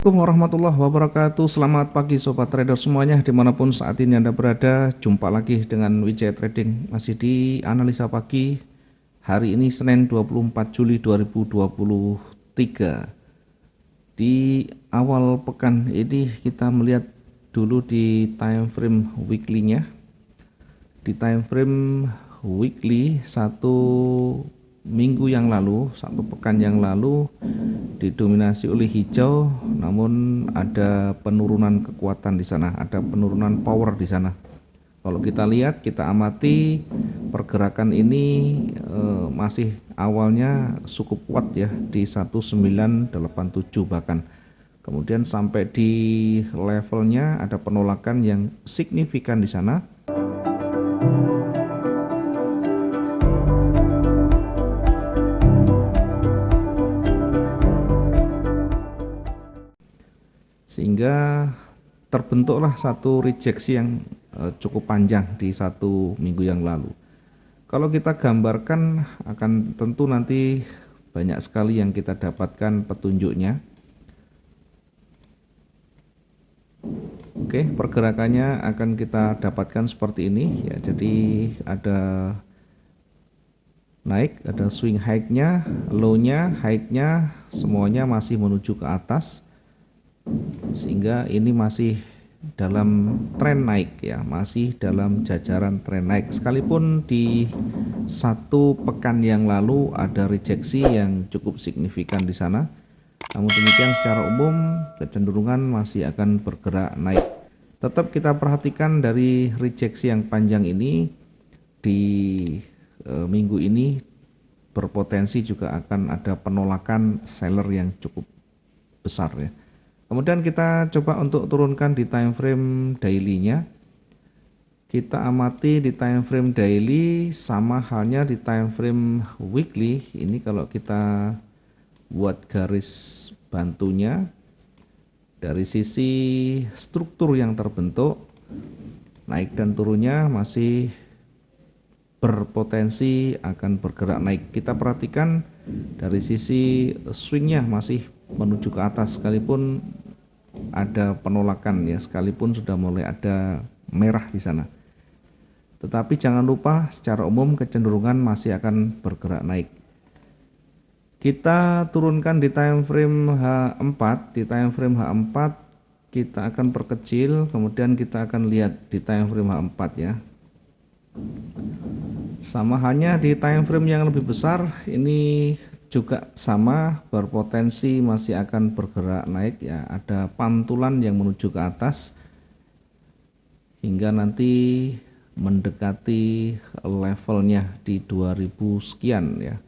Assalamualaikum warahmatullahi wabarakatuh. Selamat pagi sobat trader semuanya dimanapun saat ini Anda berada. Jumpa lagi dengan Wijaya Trading masih di analisa pagi hari ini Senin 24 Juli 2023. Di awal pekan ini kita melihat dulu di time frame weekly-nya. Di time frame weekly satu minggu yang lalu, satu pekan yang lalu didominasi oleh hijau, namun ada penurunan kekuatan di sana, ada penurunan power di sana. Kalau kita lihat, kita amati pergerakan ini masih awalnya cukup kuat ya di 1987 bahkan. Kemudian sampai di levelnya ada penolakan yang signifikan di sana. Sehingga terbentuklah satu rejeksi yang cukup panjang di satu minggu yang lalu. Kalau kita gambarkan akan tentu nanti banyak sekali yang kita dapatkan petunjuknya. Oke, pergerakannya akan kita dapatkan seperti ini ya. Jadi ada naik, ada swing high-nya, low-nya, high-nya, semuanya masih menuju ke atas. Sehingga ini masih dalam tren naik ya, masih dalam jajaran tren naik. Sekalipun di satu pekan yang lalu ada rejeksi yang cukup signifikan di sana, namun demikian secara umum kecenderungan masih akan bergerak naik. Tetap kita perhatikan dari rejeksi yang panjang ini di minggu ini berpotensi juga akan ada penolakan seller yang cukup besar ya. Kemudian kita coba untuk turunkan di time frame daily-nya. Kita amati di time frame daily sama halnya di time frame weekly. Ini kalau kita buat garis bantunya dari sisi struktur yang terbentuk, naik dan turunnya masih berpotensi akan bergerak naik. Kita perhatikan dari sisi swingnya masih menuju ke atas, sekalipun ada penolakan ya, sekalipun sudah mulai ada merah di sana. Tetapi jangan lupa secara umum kecenderungan masih akan bergerak naik. Kita turunkan di time frame H4, di time frame H4 kita akan perkecil, kemudian kita akan lihat di time frame H4 ya. Sama halnya di time frame yang lebih besar, ini juga sama, berpotensi masih akan bergerak naik ya. Ada pantulan yang menuju ke atas hingga nanti mendekati levelnya di 2000 sekian ya.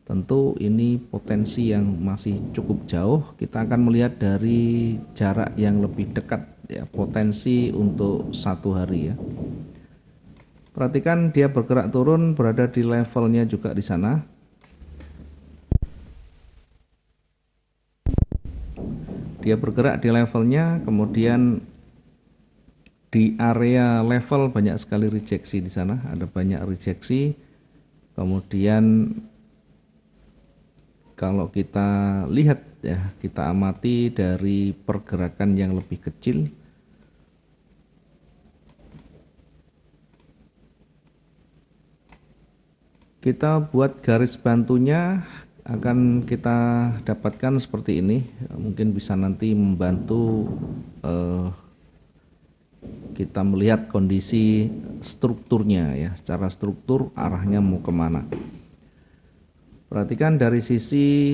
Tentu ini potensi yang masih cukup jauh. Kita akan melihat dari jarak yang lebih dekat ya, potensi untuk satu hari ya. Perhatikan dia bergerak turun, berada di levelnya juga di sana. Dia bergerak di levelnya, kemudian di area level banyak sekali rejeksi di sana, ada banyak rejeksi. Kemudian kalau kita lihat ya, kita amati dari pergerakan yang lebih kecil, kita buat garis bantunya akan kita dapatkan seperti ini. Mungkin bisa nanti membantu kita melihat kondisi strukturnya ya, secara struktur arahnya mau kemana. Perhatikan dari sisi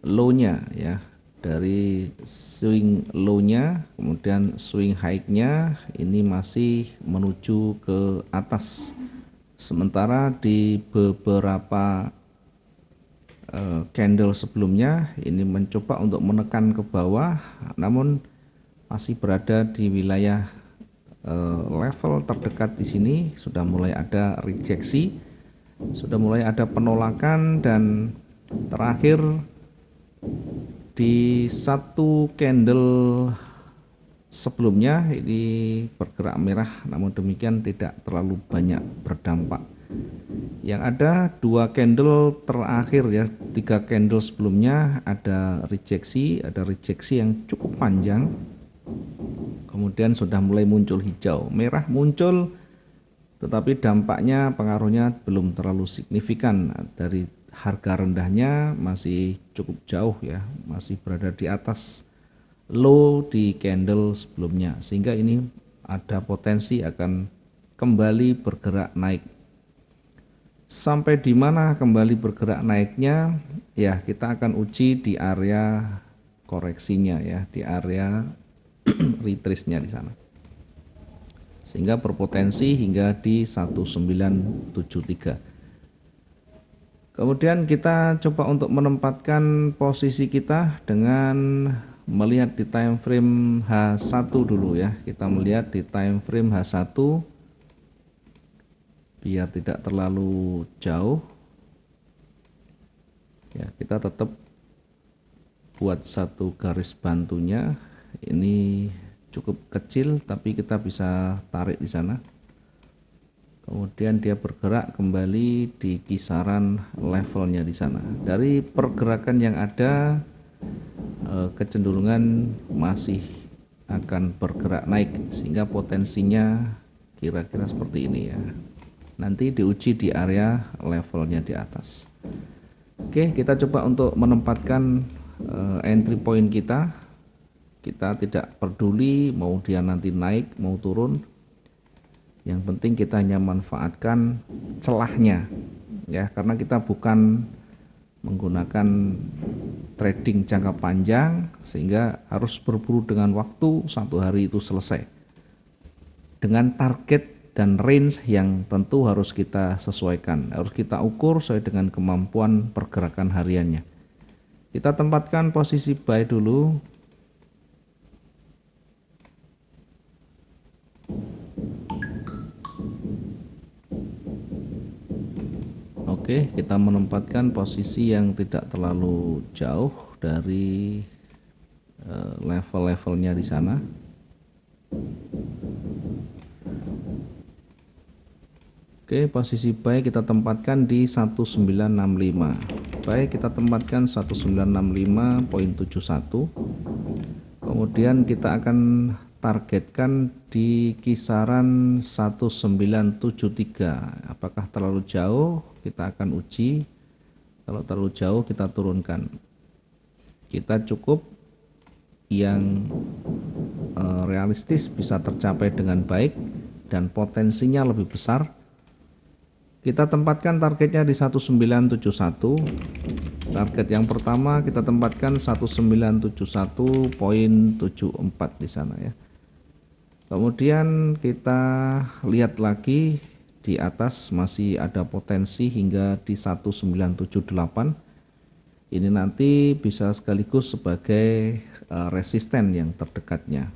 low-nya ya, dari swing low-nya, kemudian swing high-nya ini masih menuju ke atas. Sementara di beberapa candle sebelumnya ini mencoba untuk menekan ke bawah, namun masih berada di wilayah level terdekat. Di sini sudah mulai ada rejeksi, sudah mulai ada penolakan, dan terakhir di satu candle sebelumnya ini bergerak merah, namun demikian tidak terlalu banyak berdampak. Yang ada dua candle terakhir ya, 3 candle sebelumnya ada rejeksi yang cukup panjang. Kemudian sudah mulai muncul hijau, merah muncul, tetapi dampaknya pengaruhnya belum terlalu signifikan. Dari harga rendahnya masih cukup jauh ya, masih berada di atas low di candle sebelumnya, sehingga ini ada potensi akan kembali bergerak naik. Sampai di mana kembali bergerak naiknya ya, kita akan uji di area koreksinya ya, di area retrace-nya di sana, sehingga berpotensi hingga di 1973. Kemudian kita coba untuk menempatkan posisi kita dengan melihat di time frame H1 dulu ya. Kita melihat di time frame H1 biar tidak terlalu jauh ya, kita tetap buat satu garis bantunya. Ini cukup kecil tapi kita bisa tarik di sana. Kemudian dia bergerak kembali di kisaran levelnya di sana. Dari pergerakan yang ada, kecenderungan masih akan bergerak naik, sehingga potensinya kira-kira seperti ini ya. Nanti diuji di area levelnya di atas. Oke, kita coba untuk menempatkan entry point kita. Kita tidak peduli mau dia nanti naik mau turun, yang penting kita hanya manfaatkan celahnya ya, karena kita bukan menggunakan trading jangka panjang sehingga harus berburu dengan waktu 1 hari itu selesai, dengan target dan range yang tentu harus kita sesuaikan, harus kita ukur sesuai dengan kemampuan pergerakan hariannya. Kita tempatkan posisi buy dulu. Oke, kita menempatkan posisi yang tidak terlalu jauh dari level-levelnya di sana. Oke, posisi buy kita tempatkan di 1965. Baik, kita tempatkan 1965.71. Kemudian kita akan targetkan di kisaran 1973. Apakah terlalu jauh? Kita akan uji. Kalau terlalu jauh kita turunkan. Kita cukup yang realistis bisa tercapai dengan baik dan potensinya lebih besar. Kita tempatkan targetnya di 1971. Target yang pertama kita tempatkan 1971.74 di sana ya. Kemudian kita lihat lagi di atas masih ada potensi hingga di 1978. Ini nanti bisa sekaligus sebagai resisten yang terdekatnya.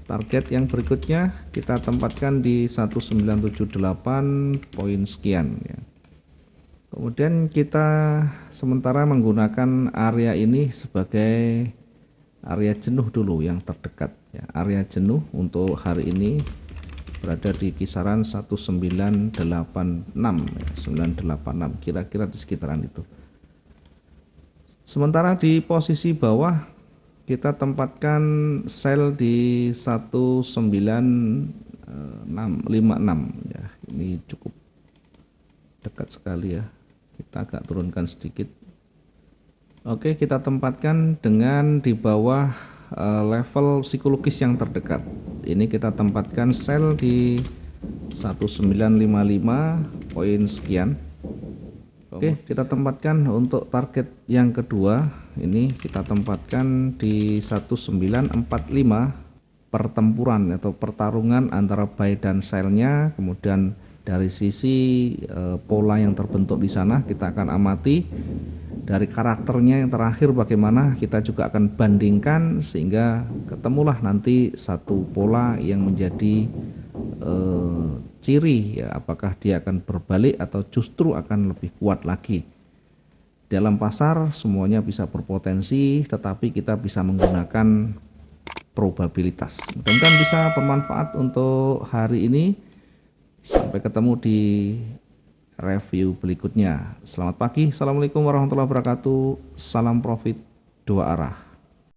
Target yang berikutnya kita tempatkan di 1978 poin sekian ya. Kemudian kita sementara menggunakan area ini sebagai area jenuh dulu yang terdekat ya. Area jenuh untuk hari ini berada di kisaran 1986 ya, 986 kira-kira di sekitaran itu. Sementara di posisi bawah kita tempatkan sell di 1956 ya. Ini cukup dekat sekali ya. Kita agak turunkan sedikit. Oke, kita tempatkan dengan di bawah level psikologis yang terdekat. Ini kita tempatkan sell di 1955 poin sekian. Oke, kita tempatkan untuk target yang kedua. Ini kita tempatkan di 1945, pertempuran atau pertarungan antara buy dan sell-nya. Kemudian dari sisi pola yang terbentuk di sana kita akan amati. Dari karakternya yang terakhir bagaimana, kita juga akan bandingkan sehingga ketemulah nanti satu pola yang menjadi ciri ya, apakah dia akan berbalik atau justru akan lebih kuat lagi. Dalam pasar semuanya bisa berpotensi, tetapi kita bisa menggunakan probabilitas. Mudah-mudahan bisa bermanfaat untuk hari ini. Sampai ketemu di review berikutnya. Selamat pagi. Assalamualaikum warahmatullahi wabarakatuh. Salam profit dua arah.